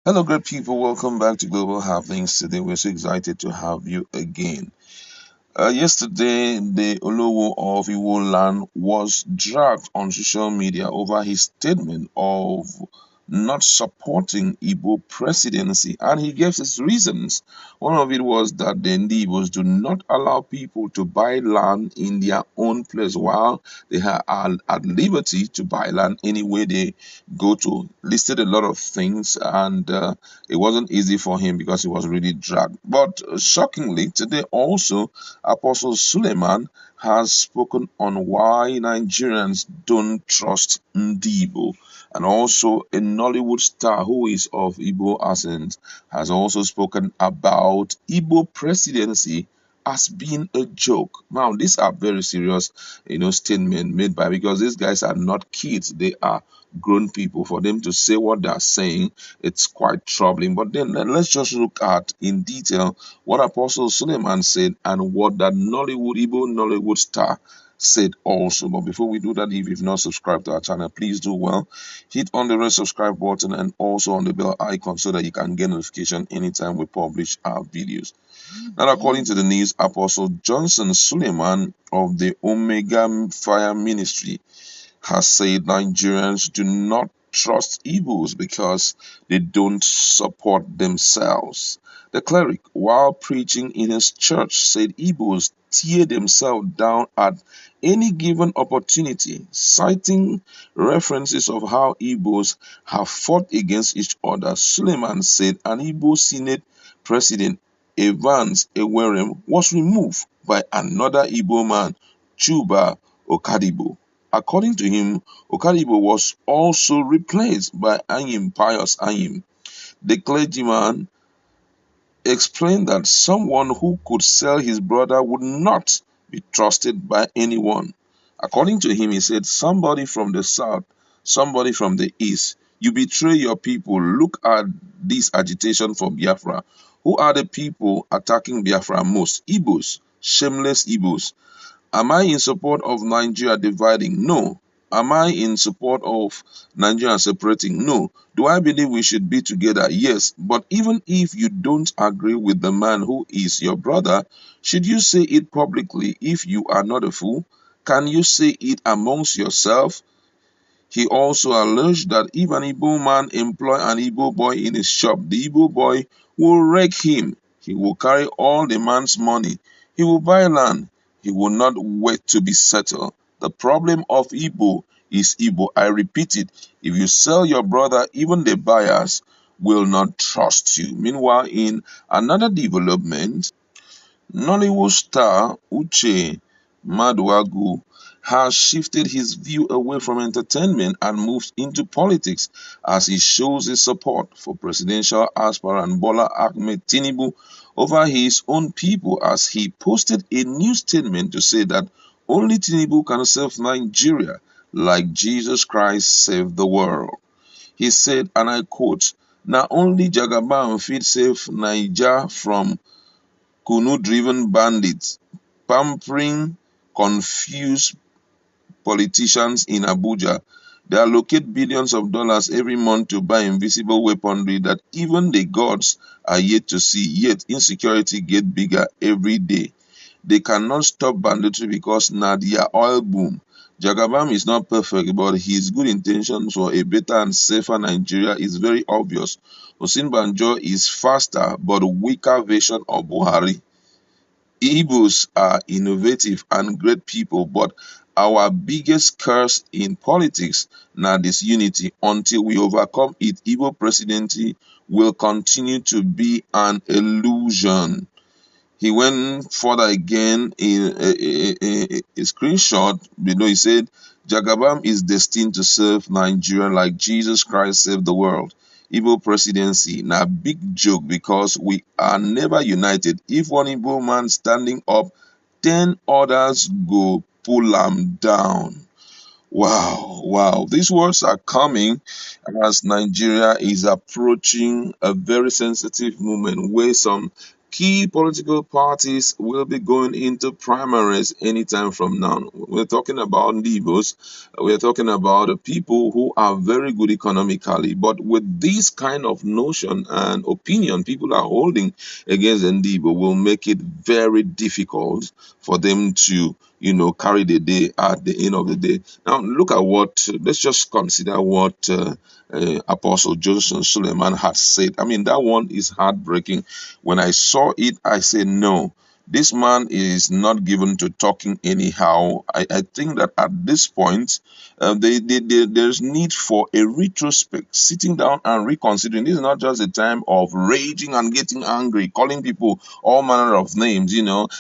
Hello, great people. Welcome back to Global Happenings. Today, we're so excited to have you again. Yesterday, the Olowo of Iwo Land was dragged on social media over his statement of not supporting Igbo presidency, and he gave his reasons. One of it was that the Igbos do not allow people to buy land in their own place while they are at liberty to buy land anywhere they go to. Listed a lot of things, and it wasn't easy for him because he was really dragged. But shockingly, today also Apostle Suleiman has spoken on why Nigerians don't trust Ndibo. And also a Nollywood star who is of Igbo accent has also spoken about Igbo presidency as being a joke. Now, these are very serious, statements made by because these guys are not kids; they are grown people. For them to say what they are saying, it's quite troubling. But then let's just look at in detail what Apostle Suleiman said and what that Igbo Nollywood star said also. But before we do that, if you've not subscribed to our channel, please do well. Hit on the red subscribe button and also on the bell icon so that you can get notification anytime we publish our videos. Now, according to the news, Apostle Johnson Suleiman of the Omega Fire Ministry has said Nigerians do not trust Igbos because they don't support themselves. The cleric, while preaching in his church, said Igbos tear themselves down at any given opportunity, citing references of how Igbos have fought against each other. Suleiman said an Igbo Senate president, Evans Ewerem, was removed by another Igbo man, Chuba Okadibo. According to him, Okadibo was also replaced by Anyim Pius Anyim. The clergyman explained that someone who could sell his brother would not be trusted by anyone. According to him, he said, somebody from the south, somebody from the east, you betray your people. Look at this agitation for Biafra. Who are the people attacking Biafra most? Igbos, shameless Igbos. Am I in support of Nigeria dividing? No. Am I in support of Nigeria separating? No. Do I believe we should be together? Yes. But even if you don't agree with the man who is your brother, should you say it publicly if you are not a fool? Can you say it amongst yourself? He also alleged that if an Igbo man employ an Igbo boy in his shop, the Igbo boy will wreck him. He will carry all the man's money. He will buy land. He will not wait to be settled. The problem of Igbo is Igbo. I repeat it. If you sell your brother, even the buyers will not trust you. Meanwhile, in another development, Nollywood star UcheMaduagwu has shifted his view away from entertainment and moved into politics as he shows his support for presidential aspirant Bola Ahmed Tinubu over his own people as he posted a new statement to say that only Tinubu can save Nigeria like Jesus Christ saved the world. He said, and I quote, "Na only Jagaban fit save Naija from Kunu-driven bandits pampering confused politicians in Abuja. They allocate billions of dollars every month to buy invisible weaponry that even the gods are yet to see, yet insecurity get bigger every day. They cannot stop banditry because na their oil boom. Jagabam is not perfect, but his good intentions for a better and safer Nigeria is very obvious. Osinbanjo is faster but weaker version of Buhari. Igbos are innovative and great people, but our biggest curse in politics na disunity. Until we overcome it, Igbo presidency will continue to be an illusion." He went further again in a screenshot below. He said, Jagabam is destined to serve Nigeria like Jesus Christ saved the world. Igbo presidency, na big joke because we are never united. If one Igbo man standing up, 10 others go pull am down. Wow, wow. These words are coming as Nigeria is approaching a very sensitive moment where some Key political parties will be going into primaries anytime from now. We're talking about Igbos, we're talking about the people who are very good economically, but with this kind of notion and opinion people are holding against Ndibo will make it very difficult for them to, carry the day at the end of the day. Now, look at let's just consider what Apostle Joseph Suleiman had said. I mean, that one is heartbreaking. When I saw it, I said, no, this man is not given to talking anyhow. I think that at this point, there's need for a retrospect, sitting down and reconsidering. This is not just a time of raging and getting angry, calling people all manner of names,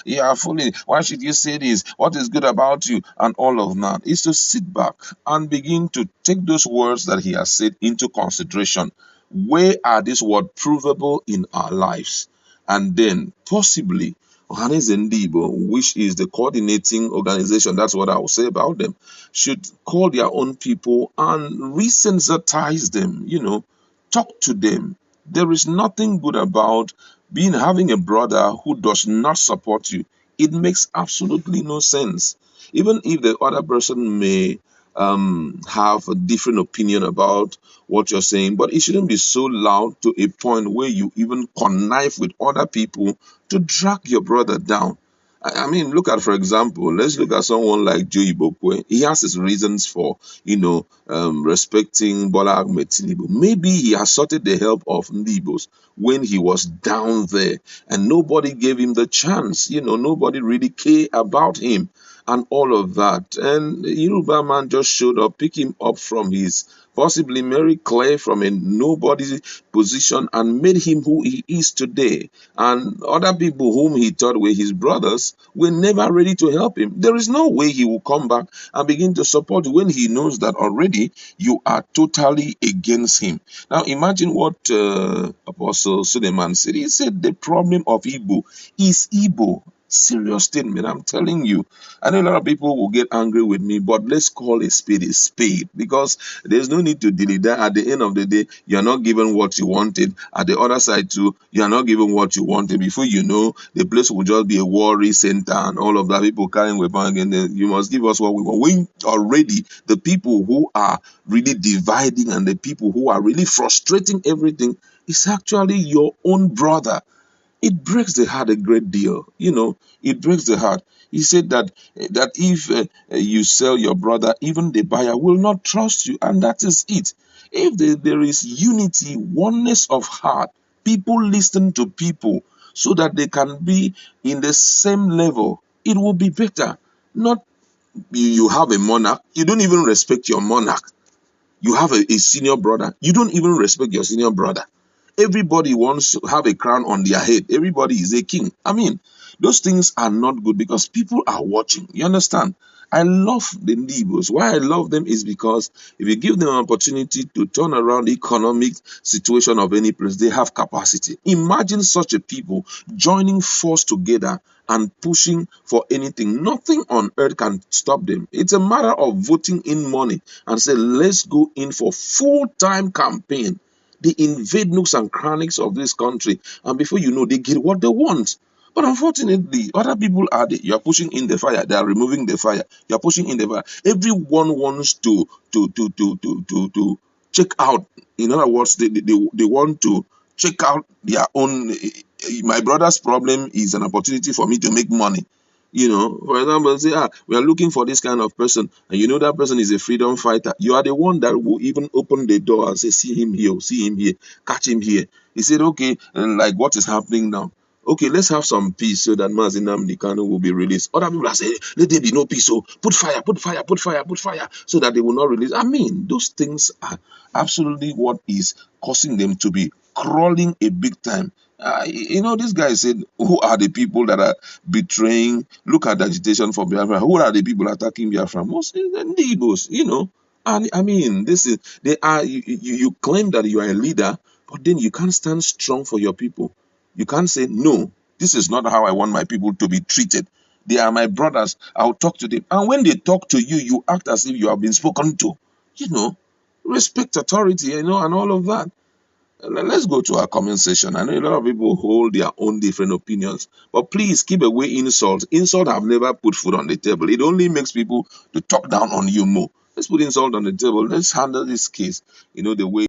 yeah, fully, why should you say this? What is good about you? And all of that. It's to sit back and begin to take those words that he has said into consideration. Where are these words provable in our lives? And then possibly Ohanes Ndibo, which is the coordinating organization, that's what I will say about them, should call their own people and resensitize them, talk to them. There is nothing good about having a brother who does not support you. It makes absolutely no sense. Even if the other person may have a different opinion about what you're saying, but it shouldn't be so loud to a point where you even connive with other people to drag your brother down. I mean, look at, for example, let's look at someone like Joe Ibokwe. He has his reasons for, respecting Bola Ahmed Tinubu. Maybe he has sought the help of Ndibos when he was down there and nobody gave him the chance. Nobody really cared about him and all of that. And the Yoruba man just showed up, pick him up from his possibly Mary Clay from a nobody position and made him who he is today. And other people whom he thought were his brothers were never ready to help him. There is no way he will come back and begin to support you when he knows that already you are totally against him. Now imagine what Apostle Suleiman said. He said the problem of Igbo is Igbo. Serious statement, I'm telling you. I know a lot of people will get angry with me, but let's call a spade because there's no need to delay that. At the end of the day, you're not given what you wanted. At the other side too, you're not given what you wanted. Before you know, the place will just be a worry center and all of that. People carrying weapons and then you must give us what we want. When already the people who are really dividing and the people who are really frustrating everything is actually your own brother. It breaks the heart a great deal. It breaks the heart. He said that if you sell your brother, even the buyer will not trust you, and that is it. If there is unity, oneness of heart, people listen to people so that they can be in the same level, it will be better. Not you have a monarch, you don't even respect your monarch. You have a senior brother, you don't even respect your senior brother. Everybody wants to have a crown on their head. Everybody is a king. I mean, those things are not good because people are watching. You understand? I love the Igbos. Why I love them is because if you give them an opportunity to turn around the economic situation of any place, they have capacity. Imagine such a people joining force together and pushing for anything. Nothing on earth can stop them. It's a matter of voting in money and say, let's go in for full-time campaign. They invade nooks and crannies of this country, and before you know, they get what they want. But unfortunately, other people are there. You are pushing in the fire, they are removing the fire. You are pushing in the fire. Everyone wants to check out. In other words, they want to check out their own. My brother's problem is an opportunity for me to make money. For example, say, we are looking for this kind of person, and that person is a freedom fighter. You are the one that will even open the door and say, see him here, see him here, catch him here. He said, okay, and like what is happening now? Okay, let's have some peace so that Mazi Nnamdi Kanu will be released. Other people are saying, let there be no peace. So put fire, so that they will not release. I mean, those things are absolutely what is causing them to be crawling a big time. This guy said, who are the people that are betraying? Look at the agitation for Biafra. Who are the people attacking Biafra? Mostly the Igbos. And I mean, they are. You claim that you are a leader, but then you can't stand strong for your people. You can't say, no, this is not how I want my people to be treated. They are my brothers. I'll talk to them. And when they talk to you, you act as if you have been spoken to. Respect authority, and all of that. Let's go to our comment section. I know a lot of people hold their own different opinions, but please keep away insult. Insult have never put food on the table. It only makes people to talk down on you more. Let's put insult on the table. Let's handle this case, the way